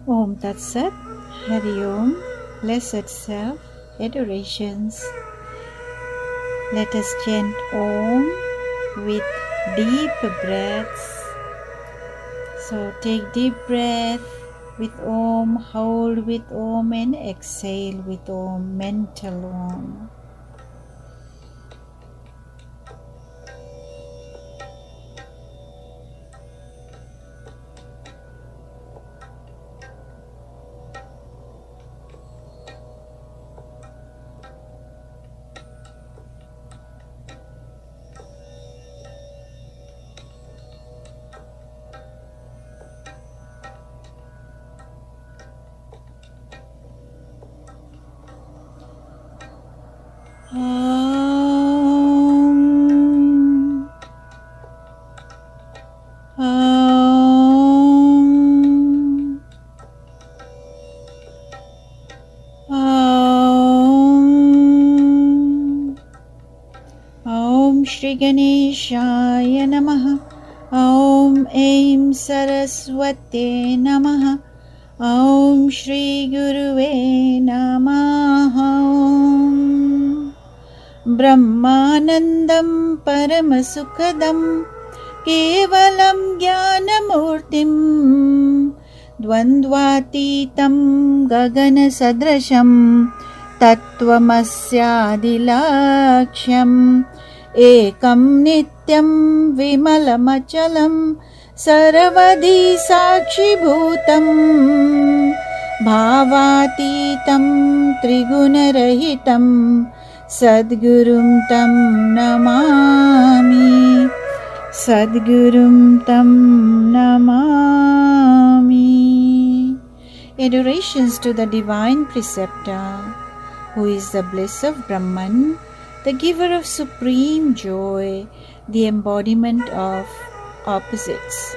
Om Tat Sat, Hari Om, Blessed Self, Adorations. Let us chant Om with deep breaths. So take deep breath with Om, hold with Om, and exhale with Om, mental Om. Om. Om. Om. Om Shri Ganeshaya Namaha. Om Aim Saraswate Namaha. Om Shri Guruve Namaha. Om Brahmanandam Paramasukadam Kevalam Jnanamurtim Dvandvatitam Gagana Sadrasham Tattvamasyadilaksham Ekam Nityam Vimalamachalam Saravadi Sakshibhutam Bhavatitam Trigunarahitam Sadgurum Tam Namami Sadgurum Tam Namami. Adorations to the Divine Preceptor, who is the bliss of Brahman, the giver of supreme joy, the embodiment of opposites,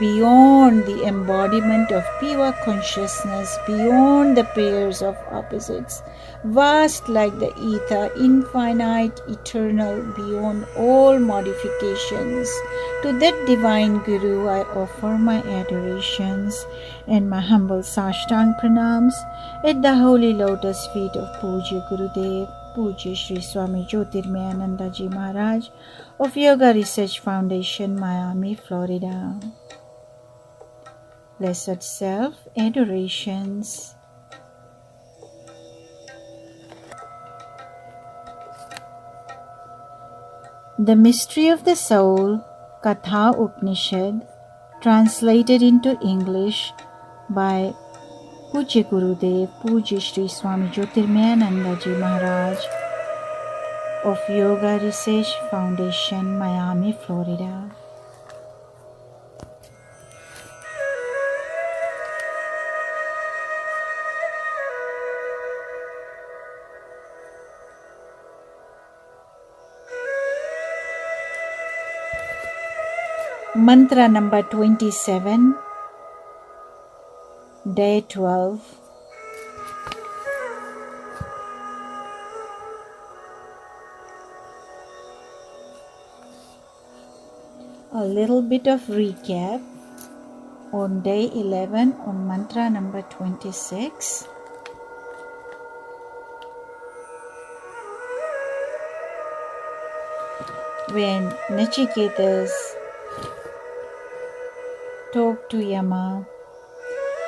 beyond the embodiment of pure consciousness, beyond the pairs of opposites, vast like the ether, infinite, eternal, beyond all modifications. To that divine Guru I offer my adorations and my humble Sashtang pranams at the holy lotus feet of Pujya Gurudev, Pujya Sri Swami Jyotirmayananda Ji Maharaj of Yoga Research Foundation, Miami, Florida. Blessed Self, Adorations. The Mystery of the Soul, Katha Upanishad, translated into English by Pujya Gurudev, Pujya Sri Swami Jyotirmayananda Ji Maharaj of Yoga Research Foundation, Miami, Florida. Mantra number 27, Day 12. A little bit of recap on Day 11 on Mantra number 26. When Nachiketa talked to Yama,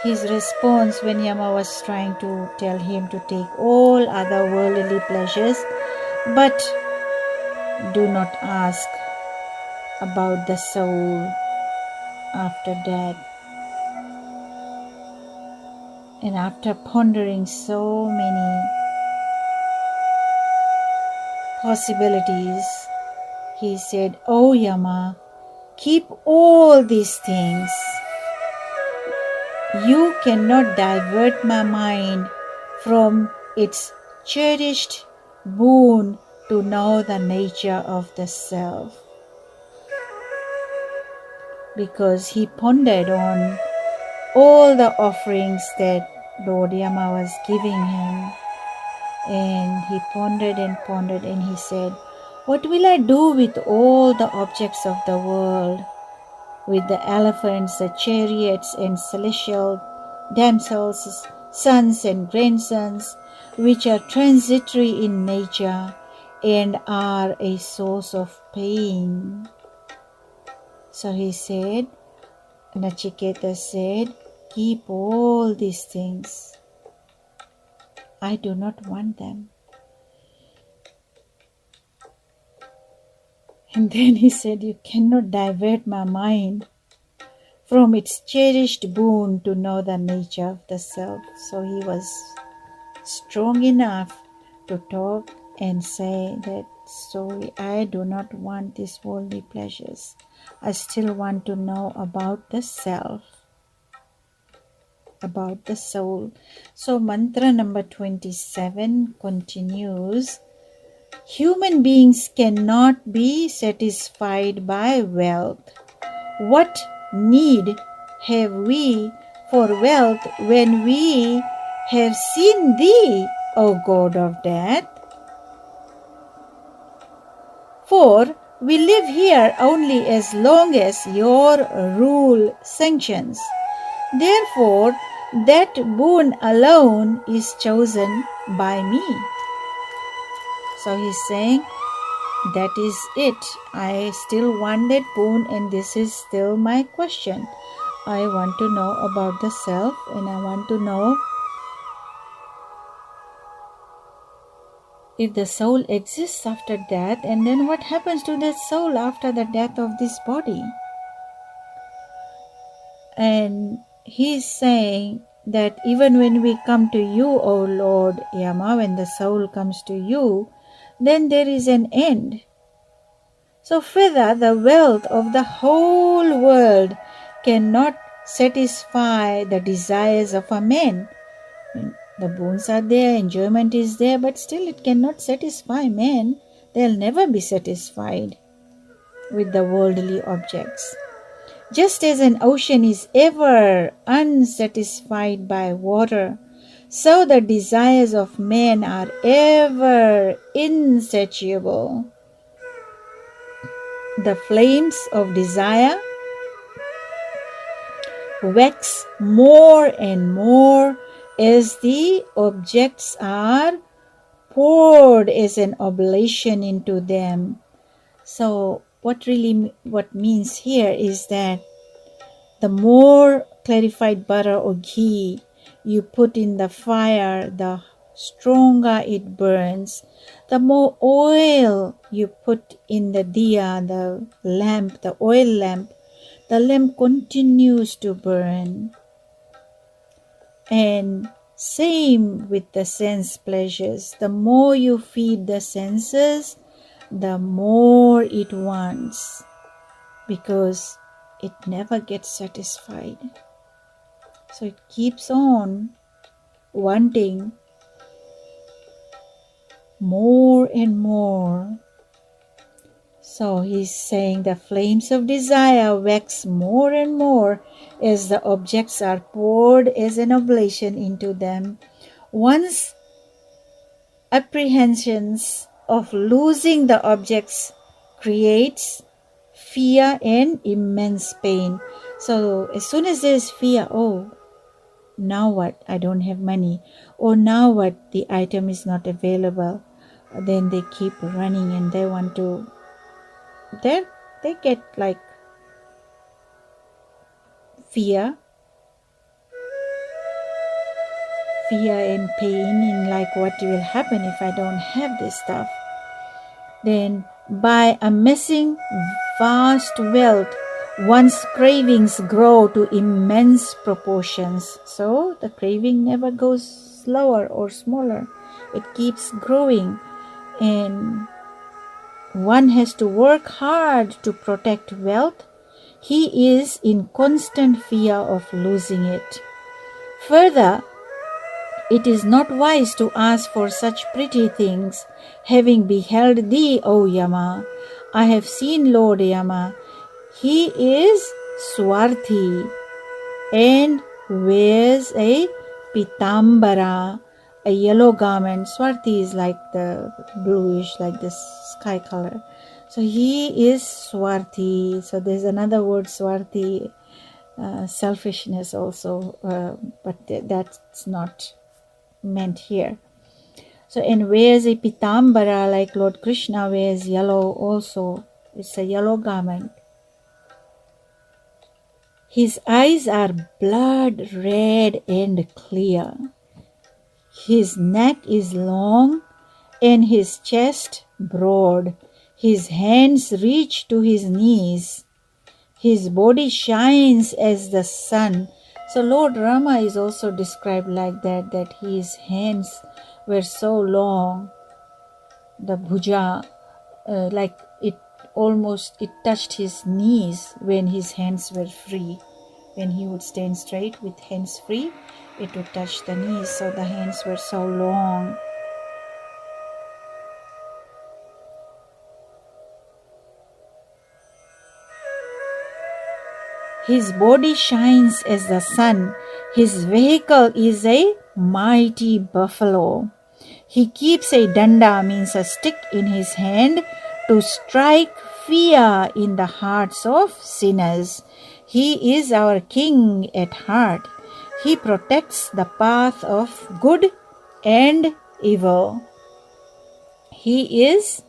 his response when Yama was trying to tell him to take all other worldly pleasures, but do not ask about the soul after death. And after pondering so many possibilities, he said, "Oh Yama, keep all these things. You cannot divert my mind from its cherished boon to know the nature of the self." Because he pondered on all the offerings that Lord Yama was giving him. And he pondered and he said, "What will I do with all the objects of the world? With the elephants, the chariots, and celestial damsels, sons and grandsons, which are transitory in nature and are a source of pain. So he said, Nachiketa said, keep all these things. I do not want them. And then he said, you cannot divert my mind from its cherished boon to know the nature of the self. So he was strong enough to talk and say that, sorry, I do not want these worldly pleasures. I still want to know about the self, about the soul. So mantra number 27 continues. Human beings cannot be satisfied by wealth. What need have we for wealth when we have seen thee, O God of death? For we live here only as long as your rule sanctions. Therefore, that boon alone is chosen by me. So he's saying, that is it. I still want that boon, and this is still my question. I want to know about the self, and I want to know if the soul exists after death, and then what happens to that soul after the death of this body. And he's saying that even when we come to you, O Lord Yama, when the soul comes to you, then there is an end. So further, the wealth of the whole world cannot satisfy the desires of a man. The boons are there, enjoyment is there, but still it cannot satisfy man. They'll never be satisfied with the worldly objects. Just as an ocean is ever unsatisfied by water, so the desires of men are ever insatiable. The flames of desire wax more and more as the objects are poured as an oblation into them. So what means here is that the more clarified butter or ghee you put in the fire, the stronger it burns. The more oil you put in the diya, the lamp, the oil lamp, the lamp continues to burn. And same with the sense pleasures. The more you feed the senses, the more it wants, because it never gets satisfied. So it keeps on wanting more and more. So he's saying the flames of desire wax more and more as the objects are poured as an oblation into them. One's apprehensions of losing the objects creates fear and immense pain. So as soon as there is fear, oh, now what? I don't have money. Or now what? The item is not available. Then they keep running and they want to, they get like fear and pain in like what will happen if I don't have this stuff. Then by amassing vast wealth, one's cravings grow to immense proportions. So the craving never goes slower or smaller. It keeps growing, and one has to work hard to protect wealth. He is in constant fear of losing it. Further, it is not wise to ask for such pretty things. Having beheld thee, O Yama, I have seen Lord Yama. He is Swarthi and wears a pitambara, a yellow garment. Swarthi is like the bluish, like the sky color. So he is Swarthi. So there's another word, Swarthi. selfishness also, but that's not meant here. So, and wears a pitambara like Lord Krishna wears yellow also. It's a yellow garment. His eyes are blood red and clear. His neck is long and his chest broad. His hands reach to his knees. His body shines as the sun. So Lord Rama is also described like that his hands were so long, the bhuja, like it touched his knees when his hands were free. When he would stand straight with hands free, it would touch the knees. So the hands were so long. His body shines as the sun. His vehicle is a mighty buffalo. He keeps a danda, means a stick, in his hand to strike fear in the hearts of sinners. He is our king at heart. He protects the path of good and evil. He is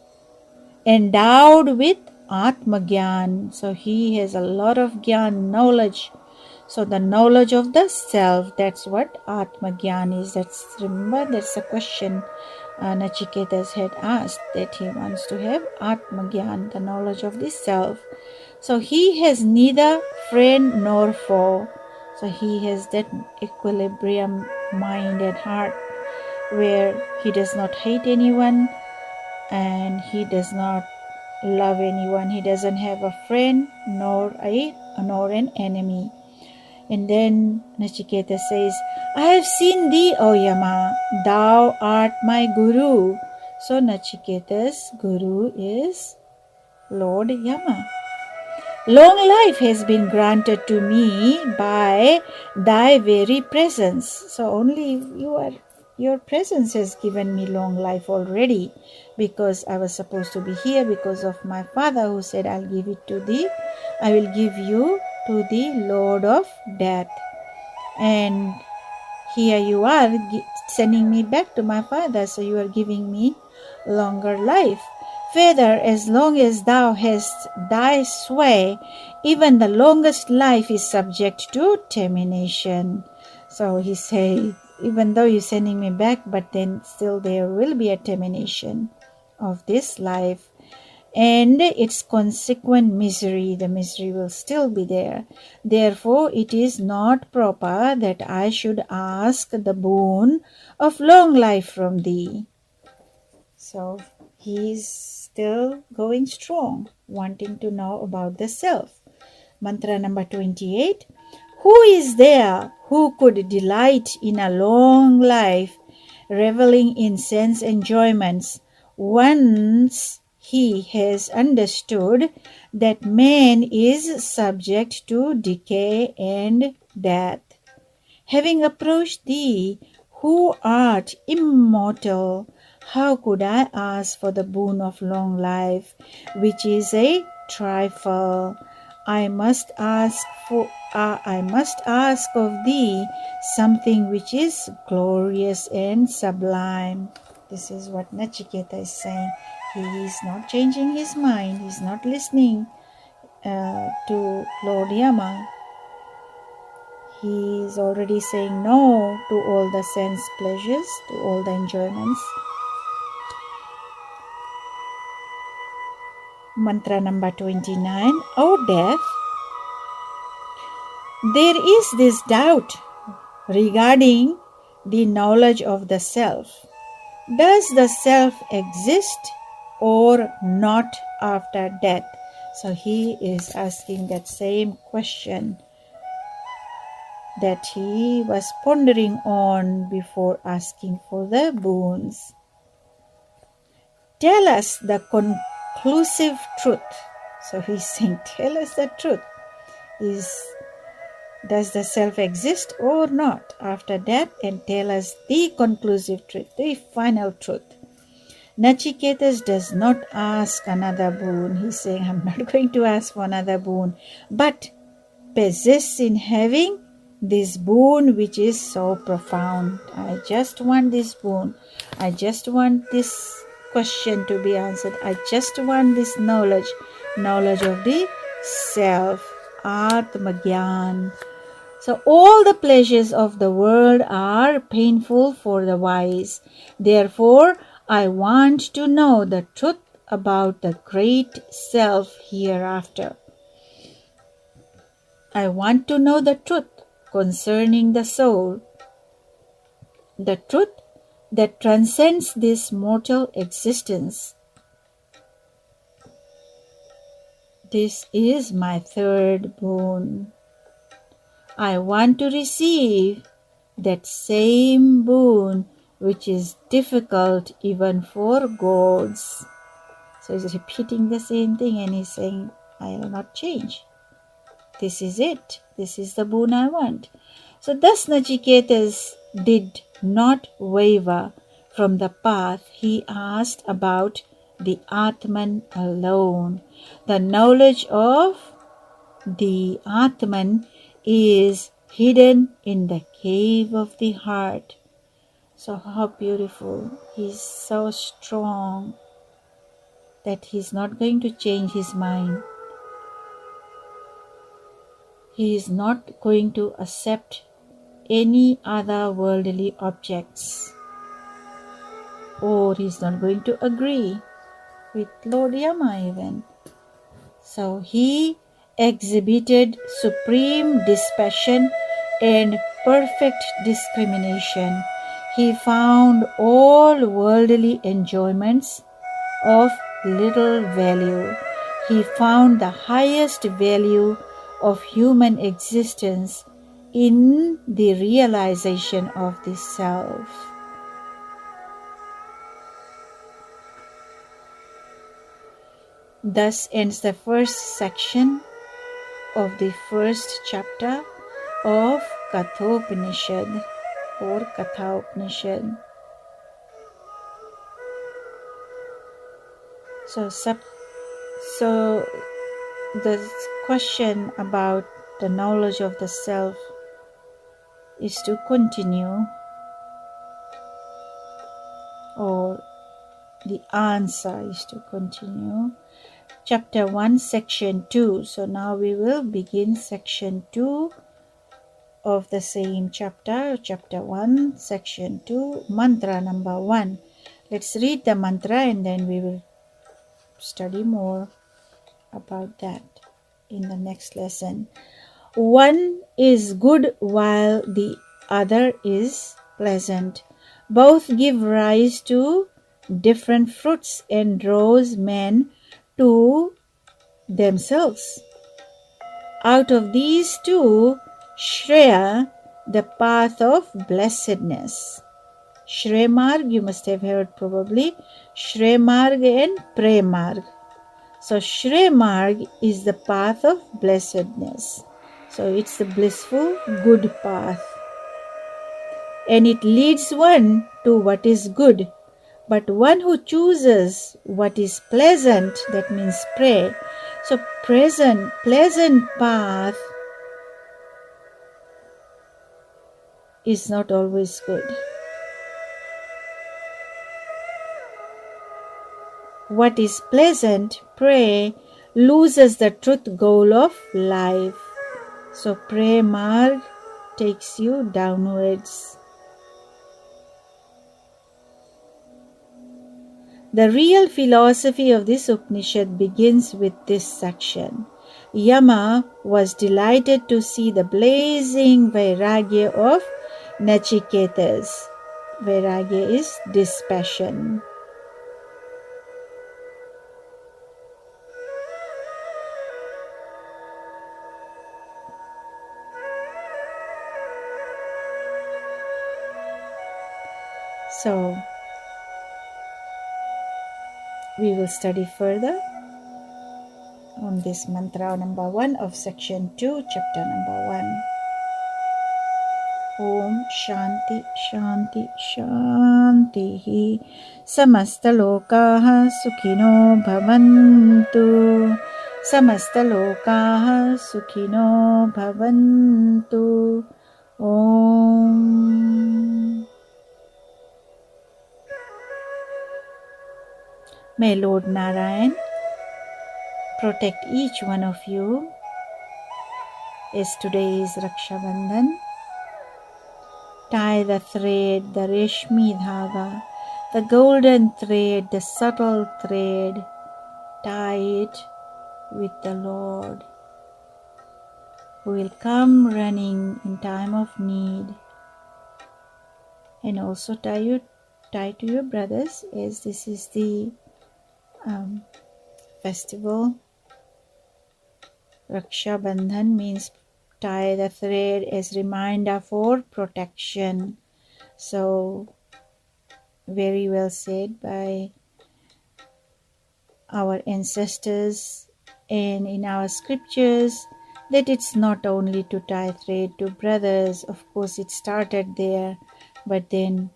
endowed with Atmagyan. So he has a lot of Gyan, knowledge. So the knowledge of the self, that's what Atmagyan is. Remember, that's a question Nachiketa had asked, that he wants to have Atmagyan, the knowledge of the self. So he has neither friend nor foe. So he has that equilibrium mind and heart where he does not hate anyone and he does not love anyone. He doesn't have a friend nor an enemy. And then Nachiketa says, I have seen thee, O Yama, thou art my guru. So Nachiketa's guru is Lord Yama. Long life has been granted to me by thy very presence. So only your presence has given me long life already, because I was supposed to be here because of my father who said, I will give you to the Lord of Death. And here you are sending me back to my father, so you are giving me longer life. Further, as long as thou hast thy sway, even the longest life is subject to termination. So he said, even though you're sending me back, but then still there will be a termination of this life. And its consequent misery, the misery will still be there. Therefore, it is not proper that I should ask the boon of long life from thee. So he is still going strong, wanting to know about the self. Mantra number 28. Who is there who could delight in a long life, reveling in sense enjoyments, once he has understood that man is subject to decay and death? Having approached thee, who art immortal, how could I ask for the boon of long life, which is a trifle? I must ask of thee something which is glorious and sublime. This is what Nachiketa is saying. He is not changing his mind. He is not listening to Lord Yama. He is already saying no to all the sense pleasures, to all the enjoyments. Mantra number 29. O death, there is this doubt regarding the knowledge of the self. Does the self exist or not after death? So he is asking that same question that he was pondering on before asking for the boons. Tell us the conclusive truth. So he's saying, tell us the truth. Does the self exist or not after death? And tell us the conclusive truth, the final truth. Nachiketa does not ask another boon. He's saying, I'm not going to ask for another boon. But persists in having this boon which is so profound. I just want this boon. I just want this question to be answered. I just want this knowledge of the self, Atma Gyan. So all the pleasures of the world are painful for the wise. Therefore, I want to know the truth about the great self hereafter. I want to know the truth concerning the soul, the truth that transcends this mortal existence. This is my third boon. I want to receive that same boon which is difficult even for gods. So he's repeating the same thing and he's saying, I will not change. This is it. This is the boon I want. So thus Nachiketas did not waver from the path he asked about the Atman alone. The knowledge of the Atman is hidden in the cave of the heart. So how beautiful. He's so strong that he's not going to change his mind. He is not going to accept any other worldly objects, or he's not going to agree with Lord Yama even. So he exhibited supreme dispassion and perfect discrimination. He found all worldly enjoyments of little value. He found the highest value of human existence in the realization of the self. Thus ends the first section of the first chapter of Katha Upanishad or Katha Upanishad. So the question about the knowledge of the self is to continue, or the answer is to continue. Chapter 1, Section 2. So now we will begin Section 2 of the same chapter. Chapter 1, Section 2, Mantra number 1. Let's read the mantra and then we will study more about that in the next lesson. One is good while the other is pleasant. Both give rise to different fruits and draws men to themselves. Out of these two, Shreya, the path of blessedness. Shremarg, you must have heard probably, Shremarg and Premarg. So Shremarg is the path of blessedness. So it's the blissful, good path. And it leads one to what is good. But one who chooses what is pleasant, that means pray. So pleasant path is not always good. What is pleasant, pray, loses the truth goal of life. So pray marg takes you downwards. The real philosophy of this Upanishad begins with this section. Yama was delighted to see the blazing vairagya of Nachiketas. Vairagya is dispassion. So, we will study further on this mantra number 1 of section 2, chapter number 1. Om Shanti Shanti Shanti Samasta Lokaha Sukhino Bhavantu Samastalokaha Sukhino Bhavantu. Om. May Lord Narayan protect each one of you, as today is Raksha Bandhan. Tie the thread, the Reshmi Dhaga, the golden thread, the subtle thread. Tie it with the Lord, who will come running in time of need. And also tie to your brothers, as this is the festival. Raksha Bandhan means tie the thread as reminder for protection. So very well said by our ancestors and in our scriptures, that it's not only to tie thread to brothers. Of course it started there, but then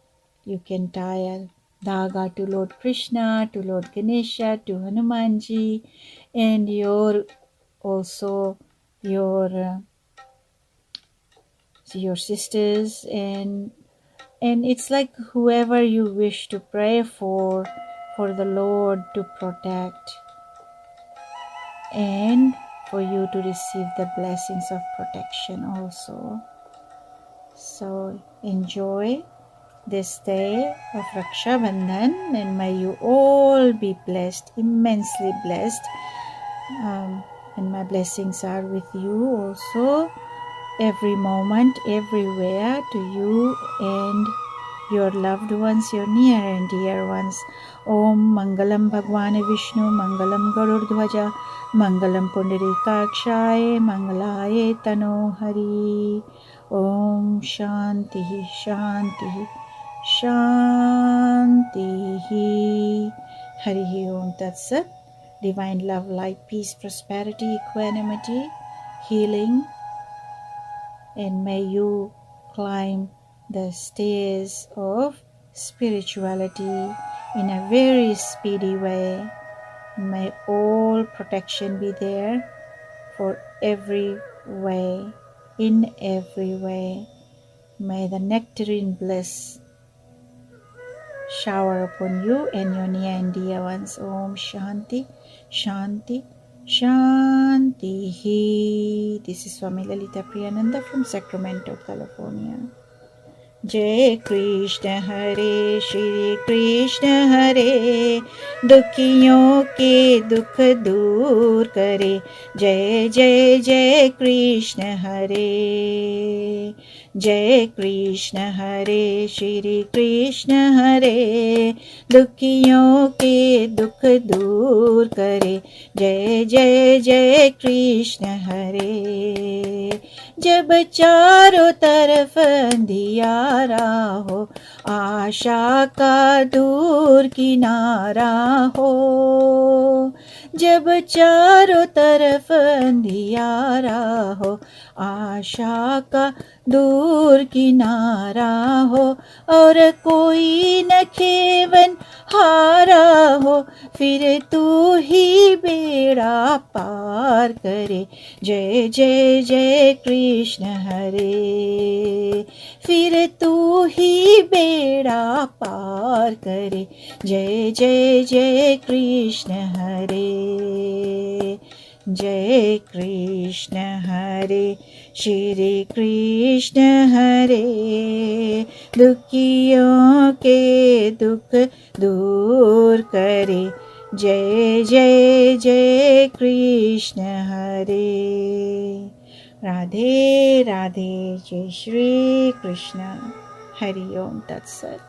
you can tie a dhaga to Lord Krishna, to Lord Ganesha, to Hanumanji, and your sisters, and it's like whoever you wish to pray for the Lord to protect and for you to receive the blessings of protection also. So enjoy this day of Raksha Bandhan, and may you all be blessed, immensely blessed, and my blessings are with you also, every moment, everywhere, to you and your loved ones, your near and dear ones. Om Mangalam Bhagwan Vishnu, Mangalam Garudhwaja, Mangalam Pundarikakshaye, Mangalaye Tano Hari. Om Shanti Shanti Shanti. Hari Om Tat Sat. Divine love, light, peace, prosperity, equanimity, healing, and may you climb the stairs of spirituality in a very speedy way. May all protection be there for every way, in every way. May the nectarine bliss shower upon you and your near and dear ones. Om Shanti, Shanti, Shanti. This is Swami Lalita Priyananda from Sacramento, California. Jai Krishna Hare, Shri Krishna Hare, दुखियों के दुख दूर करे. जय जय जय कृष्ण हरे. जय कृष्ण हरे, श्री कृष्ण हरे, दुखियों के दुख दूर करे. जय जय जय कृष्ण हरे. जब चारों तरफ अंधियारा हो, आशा का दूर किनारा हो. जब चारों तरफ अंधियारा हो, आशा का दूर किनारा हो. और कोई न खेवन हारा हो, फिर तू ही बेड़ा पार करे. जय जय जय कृष्ण हरे, फिर तू ही बेड़ा पार करे. जय जय जय कृष्ण हरे. जय कृष्ण हरे, श्री कृष्ण हरे, दुखियों के दुख दूर करे. जय जय जय कृष्ण हरे. राधे राधे. जय श्री कृष्ण. हरि ओम तत्सत.